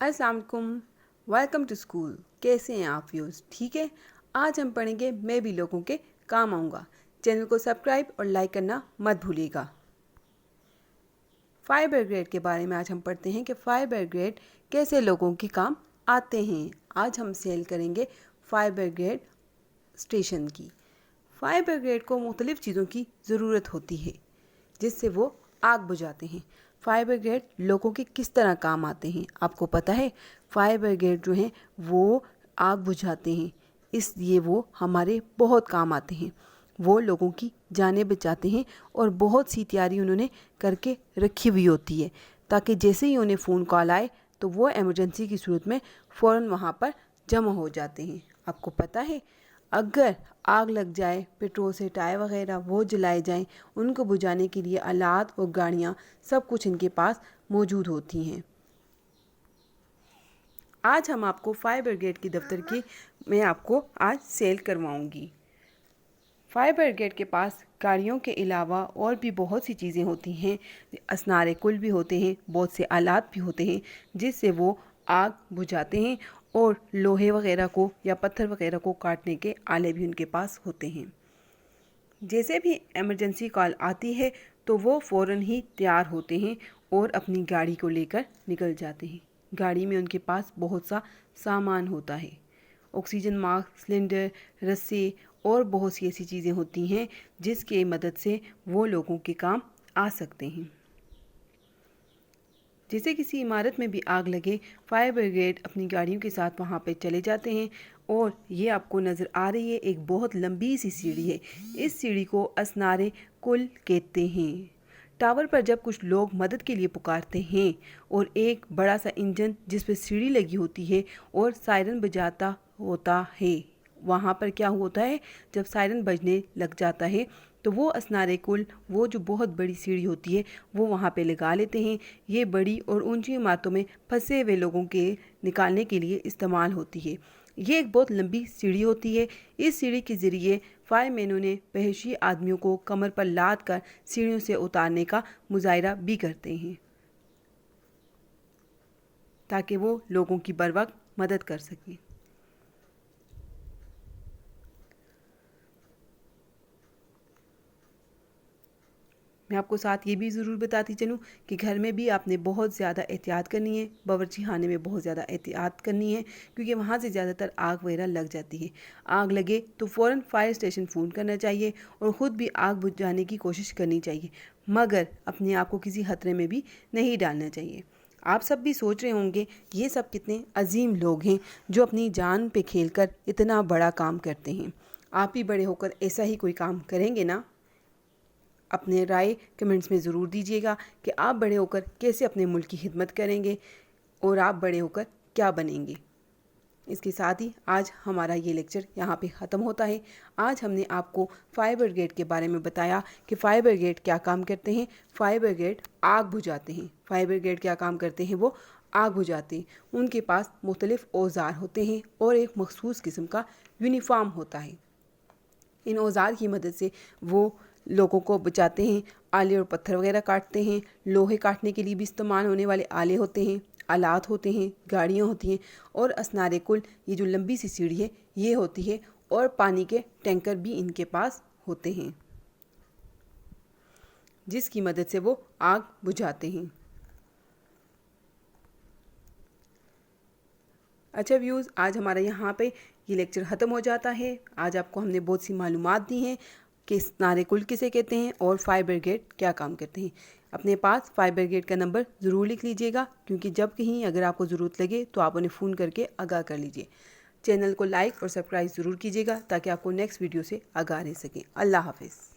अस्सलाम वालेकुम, welcome to school. कैसे हैं आप व्यूज़? ठीक है। आज हम पढ़ेंगे मैं भी लोगों के काम आऊँगा। चैनल को सब्सक्राइब और लाइक करना मत भूलिएगा। फायर ब्रिगेड के बारे में आज हम पढ़ते हैं कि फायर ब्रिगेड कैसे लोगों के काम आते हैं। आज हम सेल करेंगे फायर ब्रिगेड स्टेशन की। फायर ब्रिगेड को मुख्तलिफ़ चीज़ों की ज़रूरत होती है जिससे वो आग बुझाते हैं। फायर ब्रिगेड लोगों के किस तरह काम आते हैं आपको पता है? फायर ब्रिगेड जो हैं वो आग बुझाते हैं, इसलिए वो हमारे बहुत काम आते हैं। वो लोगों की जानें बचाते हैं और बहुत सी तैयारी उन्होंने करके रखी हुई होती है ताकि जैसे ही उन्हें फ़ोन कॉल आए तो वो एमरजेंसी की सूरत में फ़ौरन वहाँ पर जमा हो जाते हैं। आपको पता है अगर आग लग जाए, पेट्रोल से टायर वगैरह वो जलाए जाएं, उनको बुझाने के लिए आलात और गाड़ियाँ सब कुछ इनके पास मौजूद होती हैं। आज हम आपको फायर ब्रिगेड की दफ्तर की मैं आपको आज सेल करवाऊंगी। फायर ब्रिगेड के पास गाड़ियों के अलावा और भी बहुत सी चीज़ें होती हैं। असनारे कुल भी होते हैं, बहुत से आलात भी होते हैं जिससे वो आग बुझाते हैं और लोहे वगैरह को या पत्थर वगैरह को काटने के आले भी उनके पास होते हैं। जैसे भी इमरजेंसी कॉल आती है तो वो फ़ौरन ही तैयार होते हैं और अपनी गाड़ी को लेकर निकल जाते हैं। गाड़ी में उनके पास बहुत सा सामान होता है, ऑक्सीजन मास्क, सिलेंडर, रस्सी और बहुत सी ऐसी चीज़ें होती हैं जिसके मदद से वो लोगों के काम आ सकते हैं। जैसे किसी इमारत में भी आग लगे, फायर ब्रिगेड अपनी गाड़ियों के साथ वहाँ पे चले जाते हैं और ये आपको नज़र आ रही है एक बहुत लंबी सी सीढ़ी है। इस सीढ़ी को असनारे कुल कहते हैं। टावर पर जब कुछ लोग मदद के लिए पुकारते हैं और एक बड़ा सा इंजन जिस पर सीढ़ी लगी होती है और सायरन बजाता होता है, वहाँ पर क्या होता है जब सायरन बजने लग जाता है तो वो असनारे कुल, वो जो बहुत बड़ी सीढ़ी होती है वो वहाँ पे लगा लेते हैं। ये बड़ी और ऊंची इमारतों में फंसे हुए लोगों के निकालने के लिए इस्तेमाल होती है। ये एक बहुत लंबी सीढ़ी होती है। इस सीढ़ी के ज़रिए फायरमैनों ने वहशी आदमियों को कमर पर लाद कर सीढ़ियों से उतारने का मुजाहरा भी करते हैं ताकि वो लोगों की बर वक्त मदद कर सकें। मैं आपको साथ ये भी ज़रूर बताती चलूँ कि घर में भी आपने बहुत ज़्यादा एहतियात करनी है, बावर्ची खाने में बहुत ज़्यादा एहतियात करनी है क्योंकि वहाँ से ज़्यादातर आग वगैरह लग जाती है। आग लगे तो फ़ौरन फायर स्टेशन फ़ोन करना चाहिए और ख़ुद भी आग बुझाने की कोशिश करनी चाहिए, मगर अपने आप को किसी खतरे में भी नहीं डालना चाहिए। आप सब भी सोच रहे होंगे ये सब कितने अजीम लोग हैं जो अपनी जान पे खेलकर इतना बड़ा काम करते हैं। आप भी बड़े होकर ऐसा ही कोई काम करेंगे ना? अपने राय कमेंट्स में ज़रूर दीजिएगा कि आप बड़े होकर कैसे अपने मुल्क की खिदमत करेंगे और आप बड़े होकर क्या बनेंगे। इसके साथ ही आज हमारा ये लेक्चर यहाँ पे ख़त्म होता है। आज हमने आपको फायर ब्रिगेड के बारे में बताया कि फायर ब्रिगेड क्या काम करते हैं। फायर ब्रिगेड आग बुझाते हैं। फायर ब्रिगेड क्या काम करते हैं? वो आग बुझाते हैं। उनके पास मुख्तलिफ़ औज़ार होते हैं और एक मखसूस किस्म का यूनिफॉर्म होता है। इन औज़ार की मदद से वो लोगों को बचाते हैं। आले और पत्थर वगैरह काटते हैं। लोहे काटने के लिए भी इस्तेमाल होने वाले आले होते हैं, आलात होते हैं, गाड़ियाँ होती हैं और असनारे कुल, ये जो लंबी सी सीढ़ी है ये होती है और पानी के टैंकर भी इनके पास होते हैं जिसकी मदद से वो आग बुझाते हैं। अच्छा व्यूज़, आज हमारा यहाँ पे ये लेक्चर ख़त्म हो जाता है। आज आपको हमने बहुत सी मालूमात दी हैं कि नारे कुल किसे कहते हैं और फायर ब्रिगेड क्या काम करते हैं। अपने पास फायर ब्रिगेड का नंबर ज़रूर लिख लीजिएगा क्योंकि जब कहीं अगर आपको ज़रूरत लगे तो आप उन्हें फ़ोन करके आगाह कर लीजिए। चैनल को लाइक और सब्सक्राइब ज़रूर कीजिएगा ताकि आपको नेक्स्ट वीडियो से आगाह रह सकें। अल्लाह हाफ़िज़।